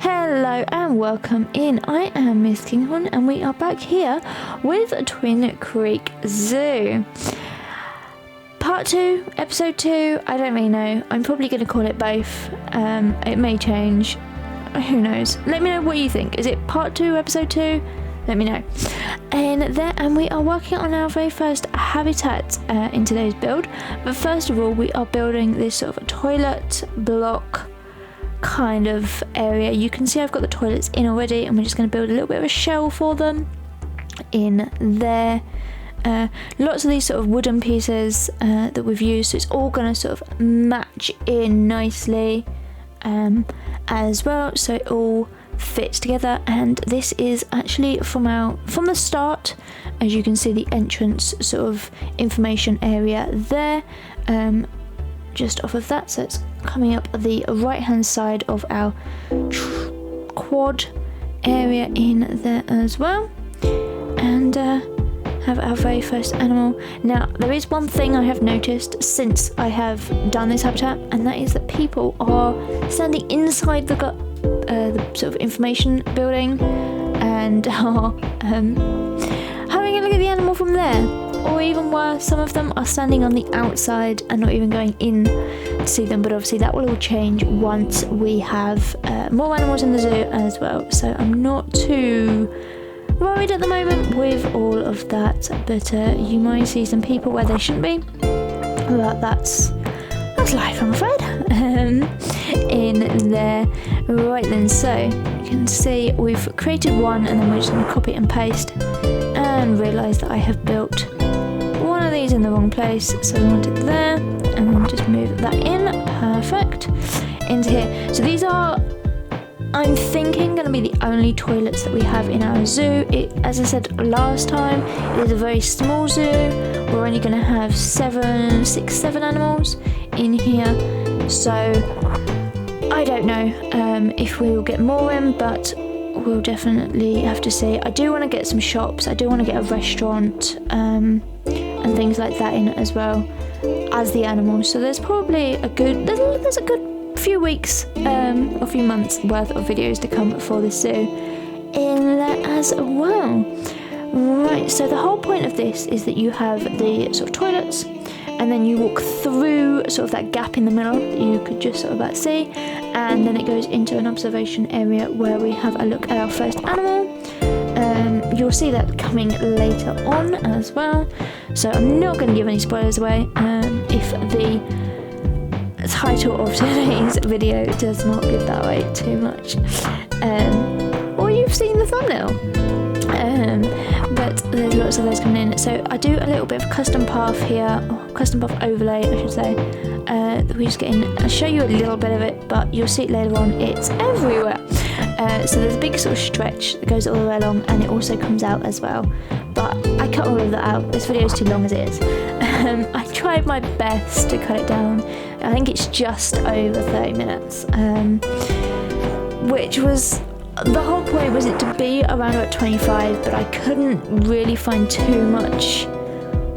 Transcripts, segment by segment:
Hello and welcome in. I am Miss Kinghorn and we are back here with Twin Creek Zoo. Part 2, episode 2, I don't really know. I'm probably going to call it both. It may change. Who knows? Let me know what you think. Is it part 2, episode 2? Let me know. And we are working on our very first habitat in today's build. But first of all, we are building this sort of a toilet block kind of area. You can see I've got the toilets in already, and we're just going to build a little bit of a shell for them in there. Lots of these sort of wooden pieces that we've used, so it's all going to sort of match in nicely as well, so it all fits together. And this is actually from the start, as you can see, the entrance sort of information area there, just off of that, so it's coming up the right hand side of our quad area in there as well. And have our very first animal. Now there is one thing I have noticed since I have done this habitat, and that is that people are standing inside the sort of information building and are having a look at the animal from there. Or even worse, some of them are standing on the outside and not even going in to see them, but obviously that will all change once we have more animals in the zoo as well. So I'm not too worried at the moment with all of that, but you might see some people where they shouldn't be. But that's life, I'm afraid. In there. Right then, so you can see we've created one, and then we're just going to copy and paste, and realise that I have built one of these in the wrong place, so we want it there, and then just move that in. Perfect. Into here. So these are, I'm thinking, going to be the only toilets that we have in our zoo. As I said last time, it is a very small zoo. We're only going to have 7 animals in here. So I don't know if we will get more in, but we'll definitely have to see. I do want to get some shops. I do want to get a restaurant and things like that in it as well as the animals. So there's probably there's a good few weeks or few months worth of videos to come for this zoo in there as well. Right, so the whole point of this is that you have the sort of toilets, and then you walk through sort of that gap in the middle that you could just sort of about see, and then it goes into an observation area where we have a look at our first animal. You'll see that coming later on as well, so I'm not going to give any spoilers away if the title of today's video does not give that away too much, or you've seen the thumbnail. But there's lots of those coming in. So I do a little bit of custom path here, or custom path overlay I should say, that we just get in. I'll show you a little bit of it, but you'll see it later on, it's everywhere. So there's a big sort of stretch that goes all the way along, and it also comes out as well, but I cut all of that out. This video is too long as it is. I tried my best to cut it down. I think it's just over 30 minutes, which was, the whole point was it to be around about 25, but I couldn't really find too much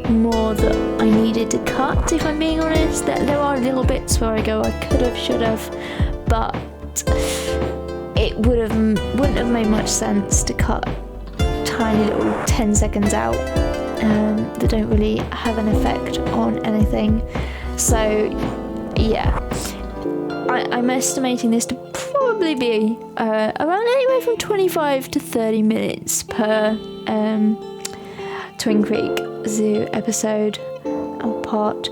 more that I needed to cut, if I'm being honest. There are little bits where I go, I could have, should have, but it wouldn't have made much sense to cut tiny little 10 seconds out that don't really have an effect on anything. So yeah, I'm estimating this to probably be around anywhere from 25 to 30 minutes per Twin Creek Zoo episode or part.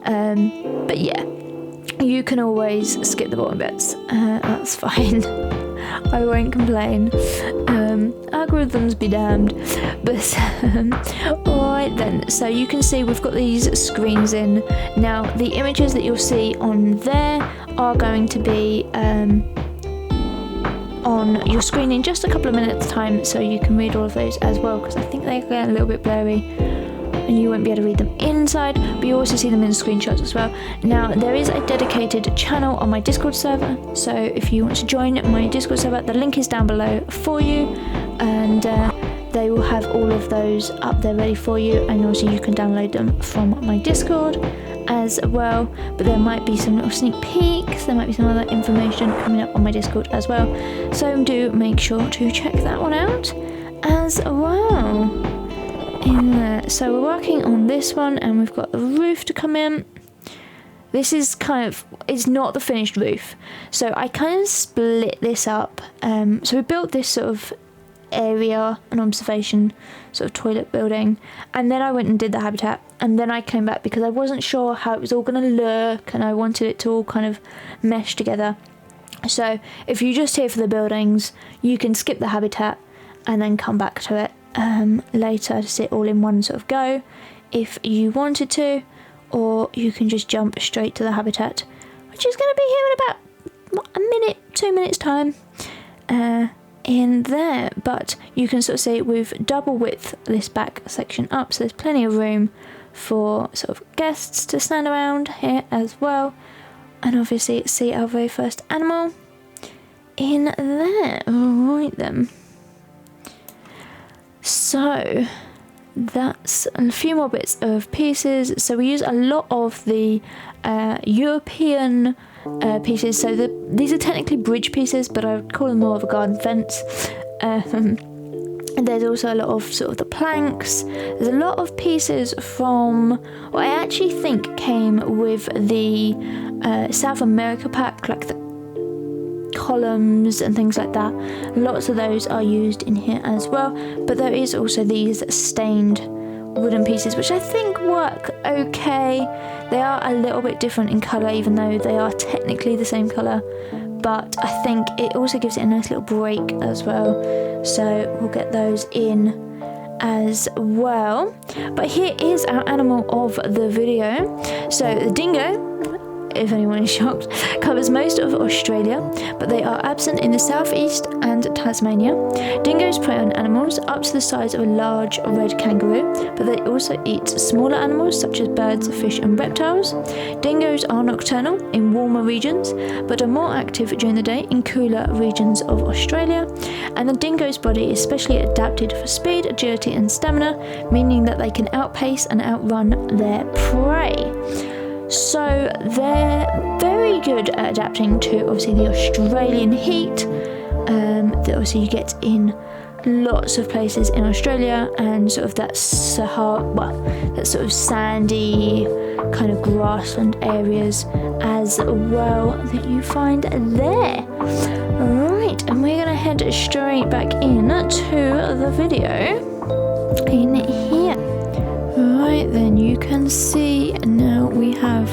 But yeah, you can always skip the bottom bits. That's fine. I won't complain. Algorithms be damned. But alright then, so you can see we've got these screens in. Now the images that you'll see on there are going to be on your screen in just a couple of minutes time, so you can read all of those as well, because I think they get a little bit blurry and you won't be able to read them inside, but you also see them in screenshots as well. Now there is a dedicated channel on my Discord server, so if you want to join my Discord server, the link is down below for you, and they will have all of those up there ready for you, and also you can download them from my Discord. as well, but there might be some little sneak peeks, there might be some other information coming up on my Discord as well, so do make sure to check that one out as well in there. So we're working on this one, and we've got the roof to come in. This is it's not the finished roof, so I kind of split this up. So we built this sort of area, an observation sort of toilet building, and then I went and did the habitat, and then I came back because I wasn't sure how it was all going to look, and I wanted it to all kind of mesh together. So if you're just here for the buildings, you can skip the habitat and then come back to it later to see it all in one sort of go if you wanted to, or you can just jump straight to the habitat, which is going to be here in about a minute, 2 minutes time in there. But you can sort of see we've double width this back section up, so there's plenty of room for sort of guests to stand around here as well, and obviously see our very first animal in there. Alright then, so that's a few more bits of pieces. So we use a lot of the European pieces, so these are technically bridge pieces, but I would call them more of a garden fence. And there's also a lot of sort of the planks. There's a lot of pieces from what I actually think came with the South America pack, like the columns and things like that. Lots of those are used in here as well, but there is also these stained wooden pieces, which I think work okay. They are a little bit different in colour, even though they are technically the same colour, but I think it also gives it a nice little break as well, so we'll get those in as well. But here is our animal of the video. So the dingo, if anyone is shocked, covers most of Australia, but they are absent in the southeast and Tasmania. Dingoes prey on animals up to the size of a large red kangaroo, but they also eat smaller animals such as birds, fish and reptiles. Dingoes are nocturnal in warmer regions, but are more active during the day in cooler regions of Australia. And the dingo's body is specially adapted for speed, agility and stamina, meaning that they can outpace and outrun their prey. So they're very good at adapting to obviously the Australian heat that obviously you get in lots of places in Australia, and sort of that that sort of sandy kind of grassland areas as well that you find there. Right, and we're gonna head straight back in to the video in here. Right then, you can see now we have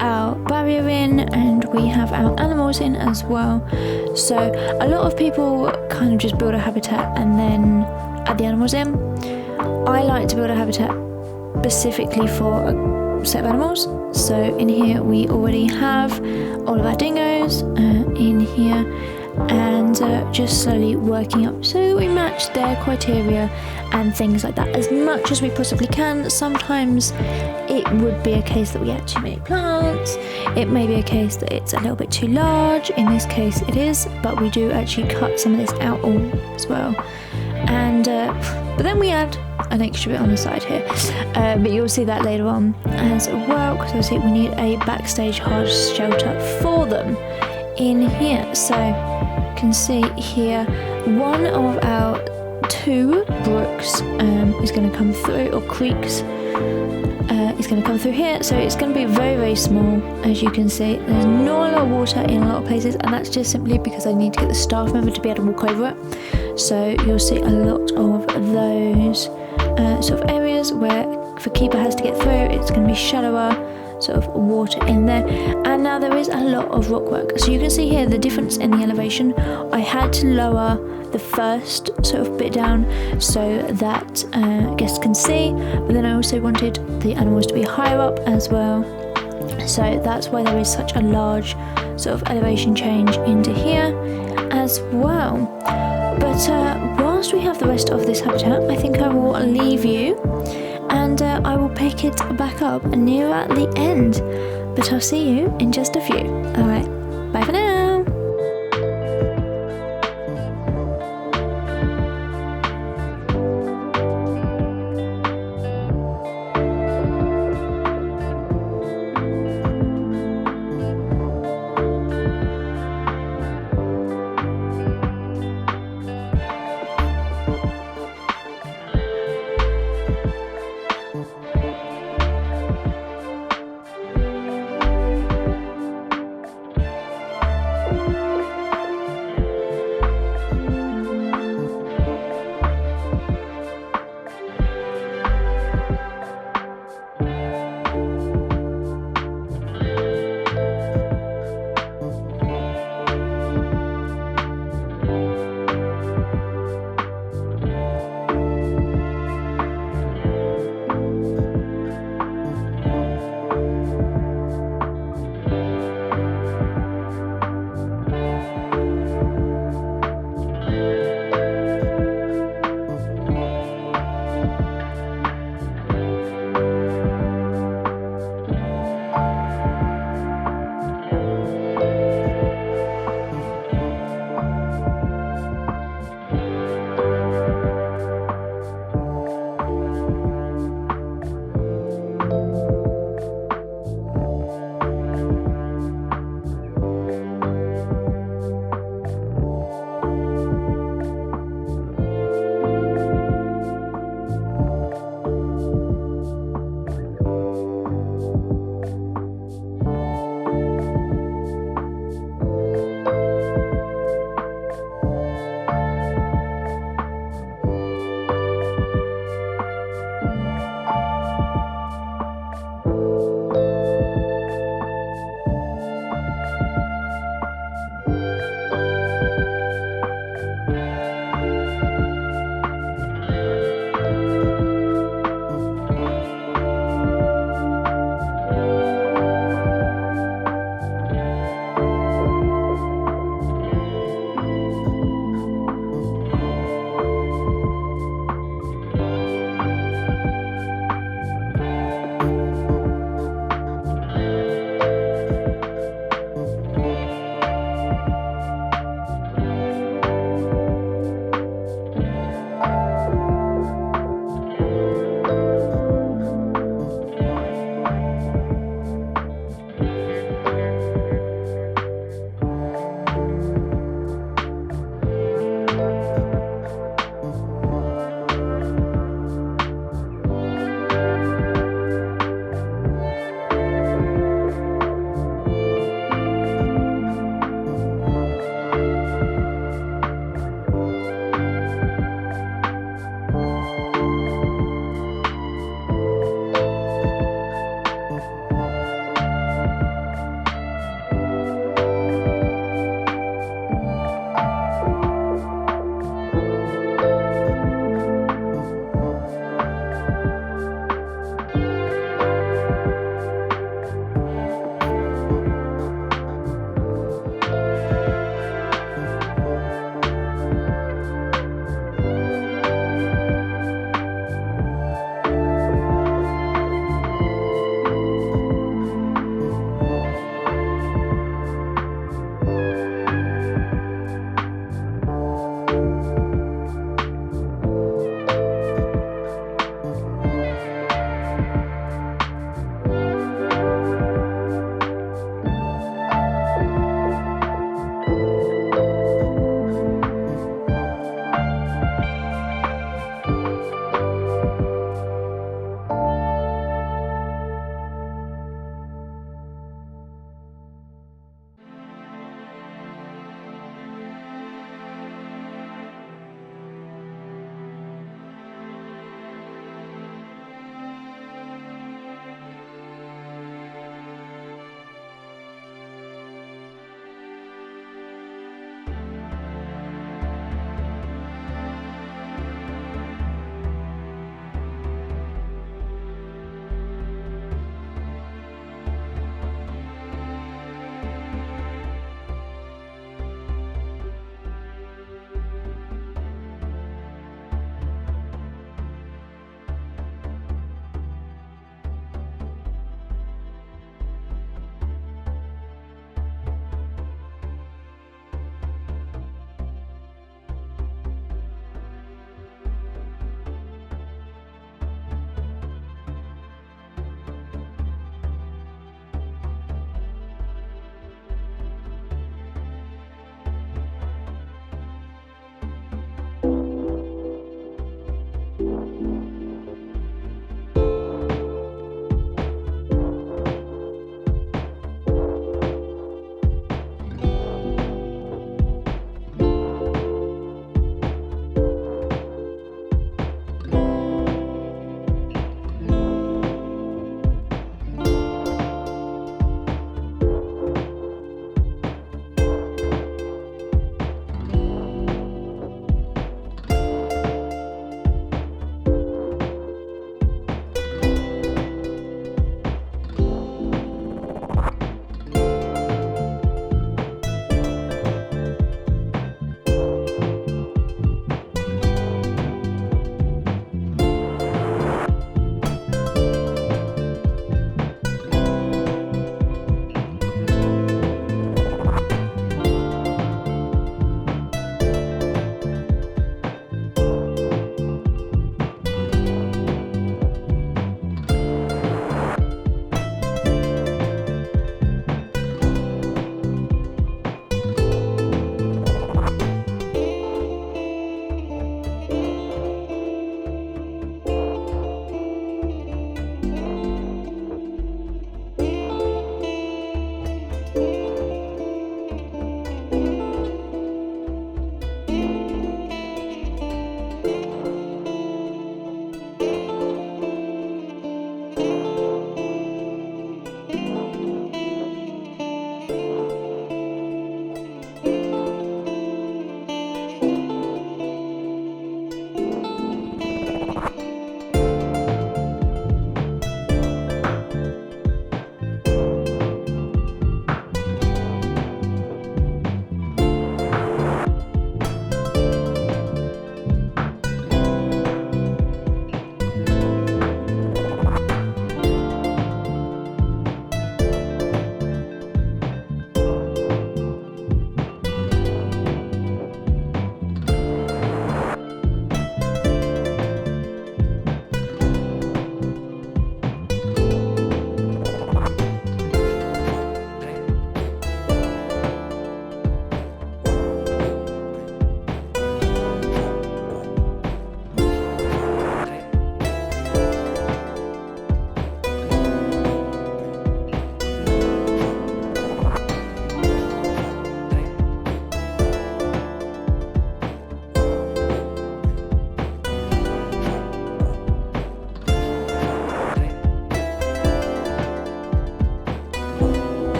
our barrier in and we have our animals in as well. So a lot of people kind of just build a habitat and then add the animals in. I like to build a habitat specifically for a set of animals. So in here we already have all of our dingoes in here, and just slowly working up so that we match their criteria and things like that as much as we possibly can. Sometimes it would be a case that we add too many plants, it may be a case that it's a little bit too large. In this case it is, but we do actually cut some of this out all as well, and but then we add an extra bit on the side here, but you'll see that later on as well, because obviously we need a backstage hard shelter for them in here. So you can see here one of our two brooks is going to come through, or creeks is going to come through here, so it's going to be very, very small. As you can see, there's not a lot of water in a lot of places, and that's just simply because I need to get the staff member to be able to walk over it. So you'll see a lot of those sort of areas where if a keeper has to get through, it's going to be shallower sort of water in there. And now there is a lot of rock work, so you can see here the difference in the elevation. I had to lower the first sort of bit down so that guests can see, but then I also wanted the animals to be higher up as well, so that's why there is such a large sort of elevation change into here as well. But whilst we have the rest of this habitat, I think I will leave you and I will pick it back up near at the end, but I'll see you in just a few. Alright, bye for now.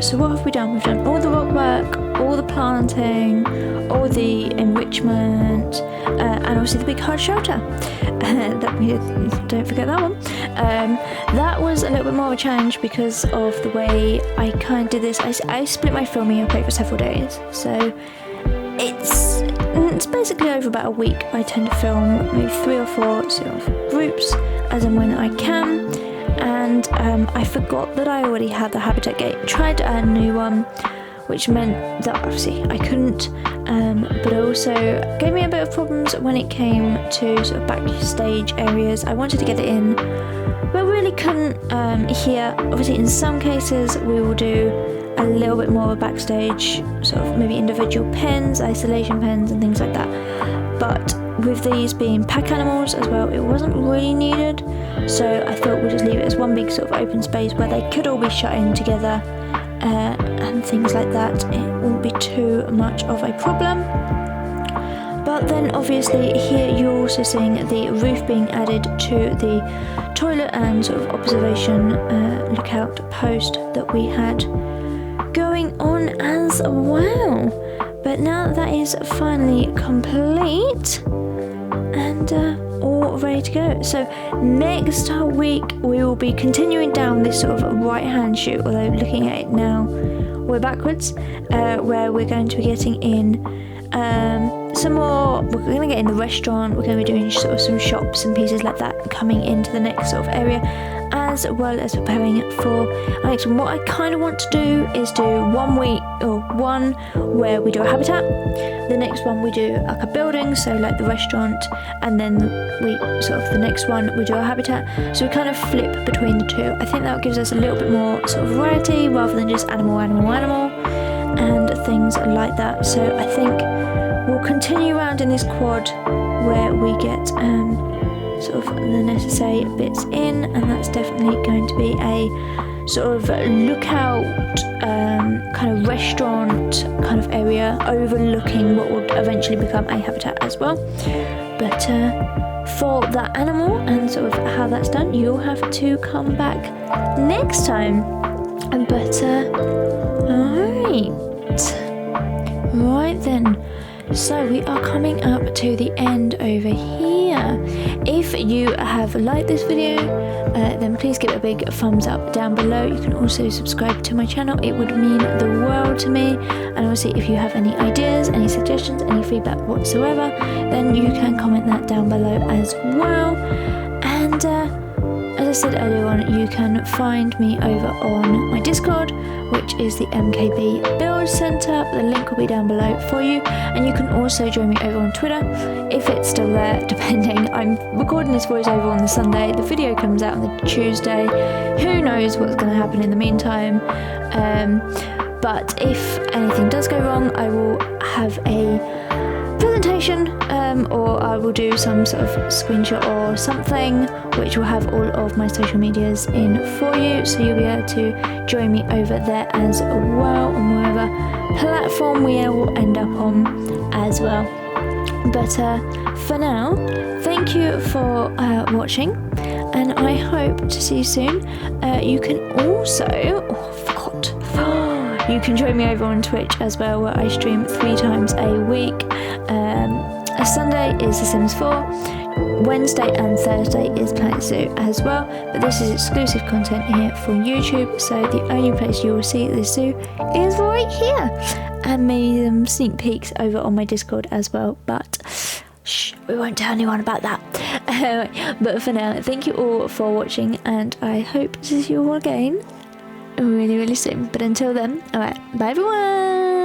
So what have we done? We've done all the rock work, all the planting, all the enrichment, and obviously the big hard shelter. That we don't forget that one. That was a little bit more of a challenge because of the way I kind of did this. I split my filming up over several days, so it's basically over about a week. I tend to film maybe 3 or 4 sort of groups as and when I can. And I forgot that I already had the habitat gate. Tried to add a new one, which meant that obviously I couldn't, but it also gave me a bit of problems when it came to sort of backstage areas. I wanted to get it in, but really couldn't here. Obviously in some cases we will do a little bit more of a backstage, sort of maybe individual pens, isolation pens and things like that. But with these being pack animals as well, it wasn't really needed. So I thought we'll just leave it as one big sort of open space where they could all be shut in together. And things like that. It won't be too much of a problem. But then obviously here you're also seeing the roof being added to the toilet and sort of observation lookout post that we had going on as well. But now that is finally complete and all ready to go. So next week we will be continuing down this sort of right hand chute, although looking at it now we're backwards, where we're going to be getting in some more. We're going to get in the restaurant, we're going to be doing sort of some shops and pieces like that coming into the next sort of area, as well as preparing for our next one. What I kind of want to do is do one where we do a habitat, the next one we do like a building, so like the restaurant, and then the next one we do a habitat. So we kind of flip between the two. I think that gives us a little bit more sort of variety rather than just animal and things like that. So I think we'll continue around in this quad where we get sort of the necessary bits in, and that's definitely going to be a sort of lookout kind of restaurant kind of area overlooking what will eventually become a habitat as well. But for that animal and sort of how that's done, you'll have to come back next time. But right then, so we are coming up to the end over here. If you have liked this video, then please give it a big thumbs up down below. You can also subscribe to my channel, it would mean the world to me. And obviously if you have any ideas, any suggestions, any feedback whatsoever, then you can comment that down below as well. And as I said earlier on, you can find me over on my Discord, which is the MKB Build Center. The link will be down below for you. And you can also join me over on Twitter, if it's still there, depending. I'm recording this voiceover on the Sunday. The video comes out on the Tuesday. Who knows what's going to happen in the meantime. But if anything does go wrong, I will have a presentation, or I will do some sort of screenshot or something which will have all of my social medias in for you, so you'll be able to join me over there as well on whatever platform we will end up on as well. But for now, thank you for watching, and I hope to see you soon. You can also you can join me over on Twitch as well, where I stream 3 times a week. A Sunday is The Sims 4, Wednesday and Thursday is Planet Zoo as well, but this is exclusive content here for YouTube, so the only place you will see this zoo is right here, and maybe some sneak peeks over on my Discord as well, but shh, we won't tell anyone about that. But for now, thank you all for watching, and I hope to see you all again really soon. But until then, alright, bye everyone.